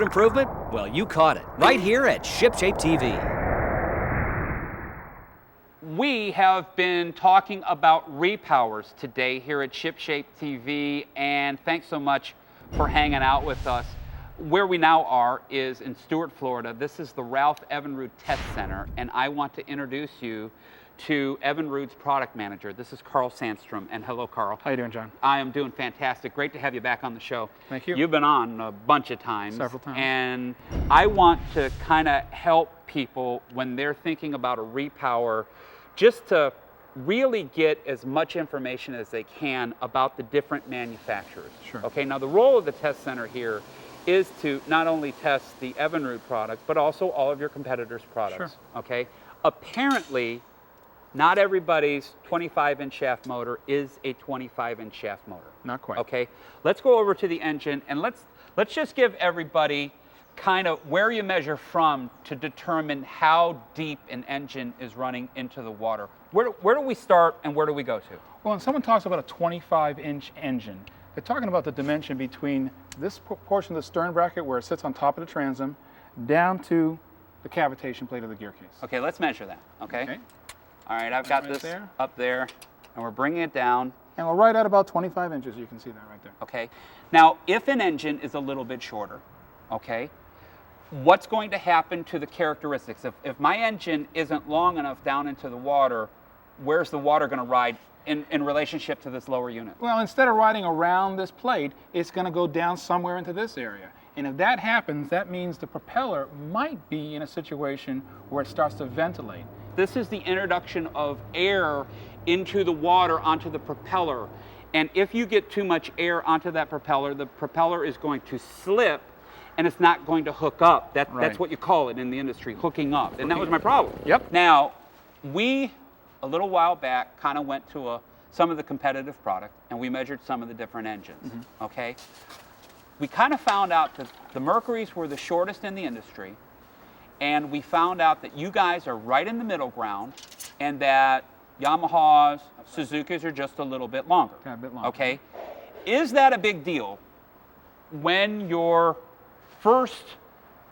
Improvement? Well, you caught it right here at ShipShape TV. We have been talking about repowers today here at ShipShape TV, and thanks so much for hanging out with us. Where we now are is in Stuart, Florida. This is the Ralph Evinrude Test Center, and I want to introduce you to Evinrude's product manager. This is Carl Sandstrom, and hello, Carl. How you doing, John? I am doing fantastic. Great to have you back on the show. Thank you. You've been on a bunch of times. Several times. And I want to kind of help people when they're thinking about a repower, just to really get as much information as they can about the different manufacturers. Sure. Okay, now the role of the test center here is to not only test the Evinrude product, but also all of your competitors' products. Sure. Okay, apparently, not everybody's 25-inch shaft motor is a 25-inch shaft motor. Not quite. Okay, let's go over to the engine and let's just give everybody kind of where you measure from to determine how deep an engine is running into the water. Where do we start and where do we go to? Well, when someone talks about a 25-inch engine, they're talking about the dimension between this portion of the stern bracket where it sits on top of the transom down to the cavitation plate of the gear case. Okay, let's measure that. Okay. Okay. All right, I've got Right this there. up there, and we're bringing it down. And we're right at about 25 inches. You can see that right there. Okay. Now, if an engine is a little bit shorter, okay, what's going to happen to the characteristics? If my engine isn't long enough down into the water, where's the water going to ride in relationship to this lower unit? Well, instead of riding around this plate, it's going to go down somewhere into this area. And if that happens, that means the propeller might be in a situation where it starts to ventilate. This is the introduction of air into the water onto the propeller. And if you get too much air onto that propeller, the propeller is going to slip and it's not going to hook up. That's what you call it in the industry, hooking up. And that was my problem. Yep. Now, we, a little while back, kind of went to some of the competitive product and we measured some of the different engines, okay? We kind of found out that the Mercuries were the shortest in the industry, and we found out that you guys are right in the middle ground and that Yamahas, Suzuki's are just a little bit longer. Yeah, a bit longer. Okay. Is that a big deal when you're first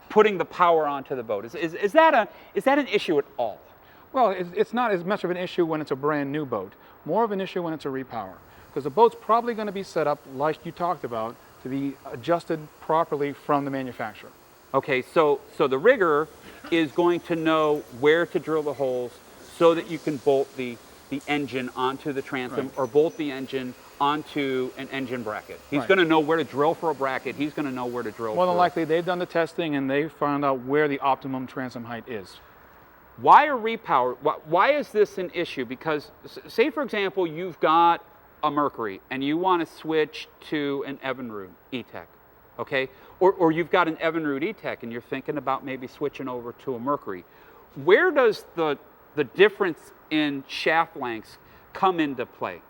putting the power onto the boat? Is that an issue at all? Well, it's not as much of an issue when it's a brand new boat. More of an issue when it's a repower. Because the boat's probably going to be set up, like you talked about, to be adjusted properly from the manufacturer. Okay, so the rigger is going to know where to drill the holes so that you can bolt the engine onto the transom or bolt the engine onto an engine bracket. He's going to know where to drill for a bracket. He's going to know where to drill More than likely, they've done the testing and they found out where the optimum transom height is. Why a repower? Why is this an issue? Because say, for example, you've got a Mercury and you want to switch to an Evinrude E-TEC. Okay, or you've got an Evinrude E-TEC and you're thinking about maybe switching over to a Mercury. Where does the difference in shaft lengths come into play?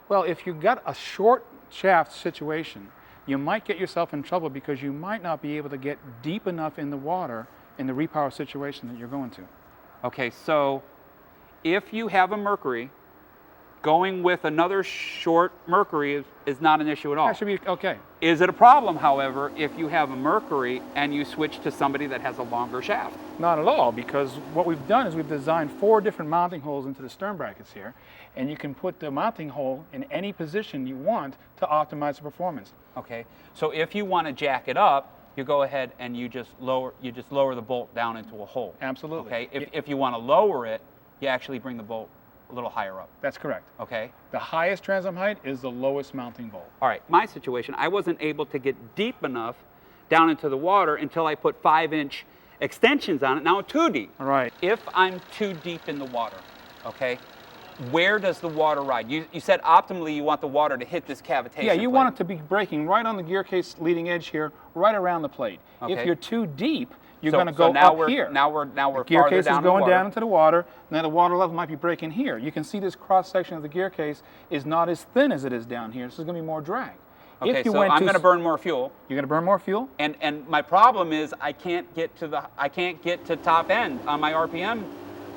Well, if you've got a short shaft situation, you might get yourself in trouble because you might not be able to get deep enough in the water in the repower situation that you're going to. Okay, so if you have a Mercury, going with another short Mercury is not an issue at all. That should be okay. Is it a problem, however, if you have a Mercury and you switch to somebody that has a longer shaft? Not at all, because what we've done is we've designed 4 different mounting holes into the stern brackets here, and you can put the mounting hole in any position you want to optimize the performance. Okay, so if you want to jack it up, you go ahead and you just lower the bolt down into a hole. Absolutely. Okay, if you want to lower it, you actually bring the bolt a little higher up. That's correct. Okay. The highest transom height is the lowest mounting bolt. All right, my situation, I wasn't able to get deep enough down into the water until I put 5-inch extensions on it. Now it's too deep. All right. If I'm too deep in the water, okay, where does the water ride? You said optimally you want the water to hit this cavitation Yeah, you plate. want it to be breaking right on the gear case leading edge here, right around the plate. Okay. If you're too deep, you're So- going to go so now up we're, here. Now we're The gear farther case down is in the going water. down into the water, and then the water level might be breaking here. You can see this cross section of the gear case is not as thin as it is down here, so there's going to be more drag. Okay, if you so went I'm too going to burn more fuel. You're going to burn more fuel? And my problem is I can't get to top end on my RPM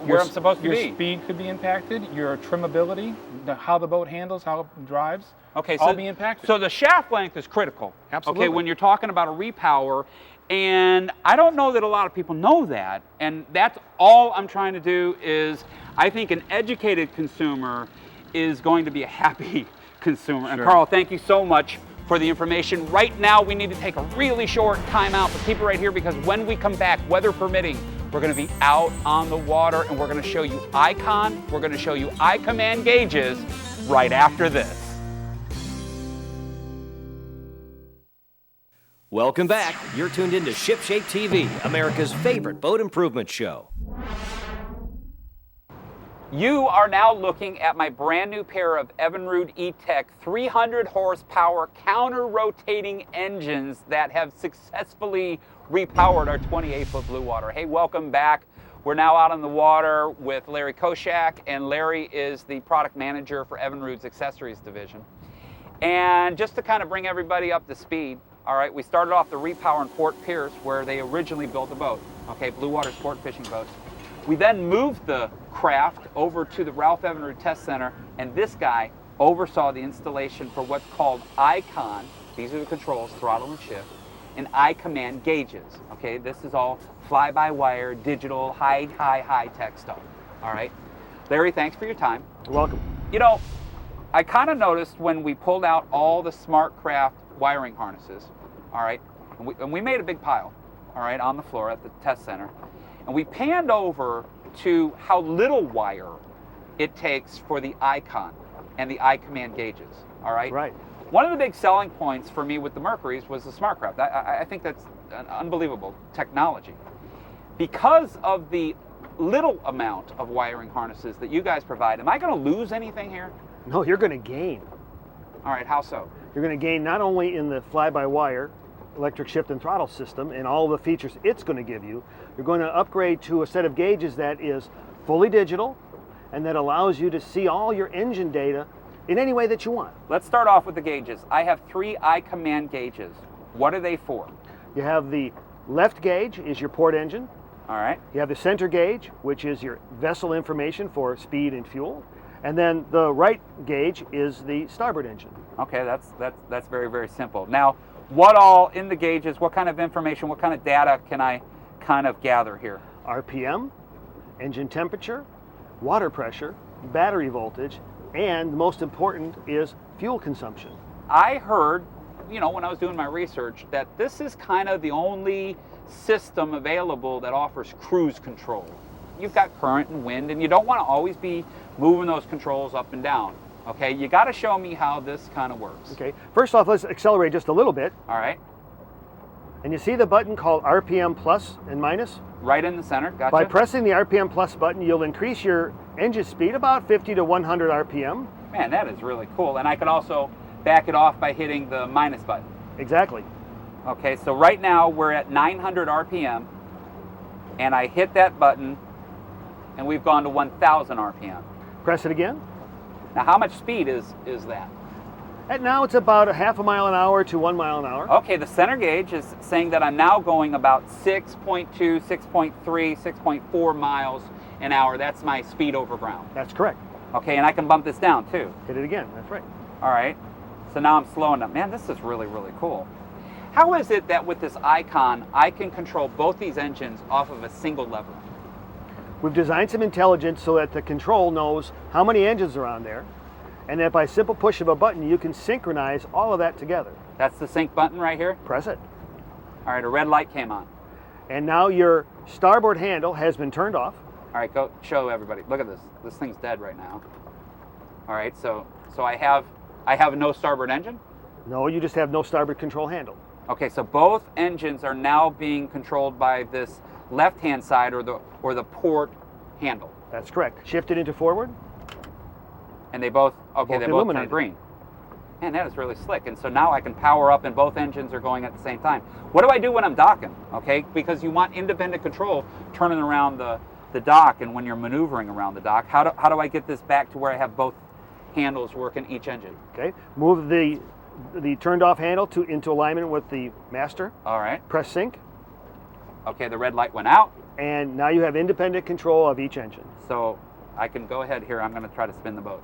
where I'm supposed to be. Your speed could be impacted, your trimmability, how the boat handles, how it drives, Okay, all so, be impacted. so the shaft length is critical. Absolutely. Okay, when you're talking about a repower, And I don't know that a lot of people know that. And that's all I'm trying to do is, I think an educated consumer is going to be a happy consumer. Sure. And Carl, thank you so much for the information. Right now, we need to take a really short time out, but keep it right here because when we come back, weather permitting, we're gonna be out on the water and we're gonna show you Icon, we're gonna show you iCommand gauges right after this. Welcome back. You're tuned into ShipShape TV, America's favorite boat improvement show. You are now looking at my brand new pair of Evinrude E-TEC 300 horsepower counter-rotating engines that have successfully repowered our 28-foot Blue Water. Hey, welcome back. We're now out on the water with Larry Koshak, and Larry is the product manager for Evinrude's accessories division. And just to kind of bring everybody up to speed, all right, we started off the repower in Fort Pierce where they originally built the boat, okay, Blue Water sport fishing boats. We then moved the craft over to the Ralph Evinrude Test Center, and this guy oversaw the installation for what's called Icon. These are the controls, throttle and shift, and iCommand gauges. Okay, this is all fly-by-wire, digital, high-tech stuff. All right, Larry, thanks for your time. You're welcome. You know, I kind of noticed when we pulled out all the SmartCraft wiring harnesses. All right, and we made a big pile. All right, on the floor at the test center. And we panned over to how little wire it takes for the Icon and the iCommand gauges, all right? Right. One of the big selling points for me with the Mercuries was the SmartCraft. I think that's an unbelievable technology. Because of the little amount of wiring harnesses that you guys provide, am I going to lose anything here? No, you're going to gain. All right, how so? You're going to gain not only in the fly-by-wire electric shift and throttle system and all the features it's going to give you, you're going to upgrade to a set of gauges that is fully digital and that allows you to see all your engine data in any way that you want. Let's start off with the gauges. I have 3 iCommand gauges. What are they for? You have the left gauge is your port engine. All right. You have the center gauge, which is your vessel information for speed and fuel. And then the right gauge is the starboard engine. Okay, that's very, very simple. Now, what all in the gauges, what kind of information, what kind of data can I kind of gather here? RPM, engine temperature, water pressure, battery voltage, and the most important is fuel consumption. I heard, you know, when I was doing my research, that this is kind of the only system available that offers cruise control. You've got current and wind, and you don't want to always be moving those controls up and down. Okay, you got to show me how this kind of works. Okay, first off, let's accelerate just a little bit. All right. And you see the button called RPM plus and minus? Right in the center, gotcha. By pressing the RPM plus button, you'll increase your engine speed about 50 to 100 RPM. Man, that is really cool. And I can also back it off by hitting the minus button. Exactly. Okay, so right now we're at 900 RPM, and I hit that button, and we've gone to 1,000 RPM. Press it again. Now, how much speed is that? And now it's about a half a mile an hour to 1 mile an hour. Okay, the center gauge is saying that I'm now going about 6.2, 6.3, 6.4 miles an hour. That's my speed over ground. That's correct. Okay, and I can bump this down too. Hit it again, that's right. All right, so now I'm slowing up. Man, this is really, really cool. How is it that with this Icon, I can control both these engines off of a single lever? We've designed some intelligence so that the control knows how many engines are on there, and that by simple push of a button, you can synchronize all of that together. That's the sync button right here? Press it. All right, a red light came on. And now your starboard handle has been turned off. All right, go show everybody. Look at this. This thing's dead right now. All right, so I have no starboard engine? No, you just have no starboard control handle. Okay, so both engines are now being controlled by this left-hand side or the port handle. That's correct. Shift it into forward. And they both turn illuminated. green. Man, that is really slick. And so now I can power up and both engines are going at the same time. What do I do when I'm docking? Okay, because you want independent control turning around the dock and when you're maneuvering around the dock. How do I get this back to where I have both handles working each engine? Okay, move the turned off handle into alignment with the master. All right. Press sync. Okay, the red light went out. And now you have independent control of each engine. So I can go ahead here. I'm going to try to spin the boat.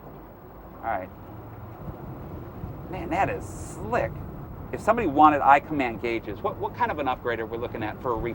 All right. Man, that is slick. if somebody wanted iCommand gauges, what kind of an upgrade are we looking at for a repower?